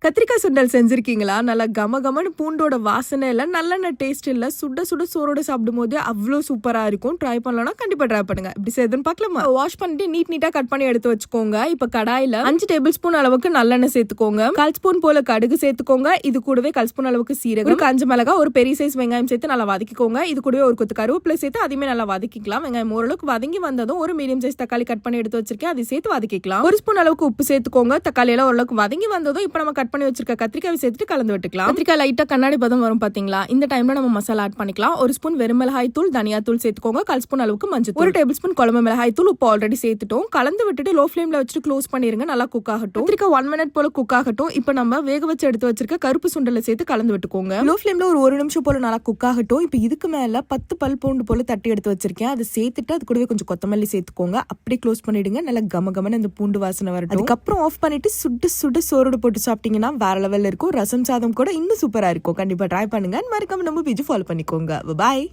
கத்திரிக்காய் சுண்டல் செஞ்சிருக்கீங்களா? நல்லா கமகமன்னு பூண்டோட வாசனை இல்ல, நல்லெண்ணெய் டேஸ்ட் இல்ல, சுட சுட சோறோட சாப்பிடும் போது அவ்வளோ சூப்பரா இருக்கும். ட்ரை பண்ணலன்னா கண்டிப்பா ட்ரை பண்ணுங்க. இப்படி செய்யுதுன்னு பார்க்கலாமா? வாஷ் பண்ணிட்டு நீட்டா கட் பண்ணி எடுத்து வச்சுக்கோங்க. இப்ப கடாயில 5 டேபிள் ஸ்பூன் அளவுக்கு நல்லெண்ணெய் சேர்த்துக்கோங்க. 1/4 ஸ்பூன் போல கடுகு சேர்த்துக்கோங்க. இது கூடவே 1/4 ஸ்பூன் அளவுக்கு சீரகம், ஒரு காஞ்ச மிளகாய், ஒரு பெரிய சைஸ் வெங்காயம் சேர்த்து நல்லா வதக்கிக்கோங்க. இது கூடவே ஒரு கொத்து கருவேப்பிலை சேர்த்து அதையுமே நல்லா வதக்கிக்கலாம். வெங்காயம் ஓரளவுக்கு வதங்கி வந்ததும் ஒரு மீடியம் சைஸ் தக்காளி கட் பண்ணி எடுத்து வச்சிருக்கேன், அதை சேர்த்து வதக்கிக்கலாம். 1 ஸ்பூன் அளவுக்கு உப்பு சேர்த்துக்கோங்க. தக்காளி எல்லாம் ஓரளவுக்கு வதங்கி வந்ததும் இப்ப நம்ம கட் பண்ணி வச்சிருக்க கத்திரிக்காய் சேர்த்துட்டு கலந்து விட்டுக்கலாம். கத்திரிக்காய் லைட்டா கண்ணாடி பதம் வரும் பாத்தீங்களா? இந்த டைம்ல நம்ம மசாலா ஆட் பண்ணிக்கலாம். 1 ஸ்பூன் வெறும் மிளகாய் தூள், தனியா தூள் சேர்த்துக்கோங்க. 1/4 ஸ்பூன் அளவுக்கு மஞ்சள், 1 டேபிள் ஸ்பூன் குழம்பு மிளகாய் தூள், உப்பு ஆல்ரெடி சேர்த்துட்டோம். கலந்து விட்டுட்டு லோ ஃபிளேம்ல வச்சுட்டு க்ளோஸ் பண்ணிருங்க. நல்லா குக் ஆகட்டும். கத்திரிக்காய் 1 மினிட் போல குக் ஆகட்டும். இப்போ நம்ம வேக வச்சு எடுத்து வச்சிருக்க கருப்பு சுண்டலை சேர்த்து கலந்து விட்டுக்கோங்க. லோ ஃபிளேம்ல ஒரு நிமிஷம் போல நல்லா குக் ஆகட்டும். இப்போ இதுக்கு மேல 10 பல் பூண்டு போல தட்டி எடுத்து வச்சிருக்கேன், அதை சேர்த்துட்டு அது கூடவே கொஞ்சம் கொத்தமல்லி சேர்த்துக்கோங்க. அப்படியே க்ளோஸ் பண்ணிடுங்க. நல்லா கமகமன்னு அந்த பூண்டு வாசனை வரட்டும். அதுக்கப்புறம் ஆஃப் பண்ணிட்டு சுட சுட சோறு போட்டு சாப்பிட்டீங்கன்னா வேற லெவல்ல இருக்கும். ரசம் சாதம் கூட இன்னும் சூப்பரா இருக்கும். கண்டிப்பா ட்ரை பண்ணுங்க. மறக்காம நம்ம பேஜ் ஃபாலோ பண்ணிக்கோங்க. பாய்.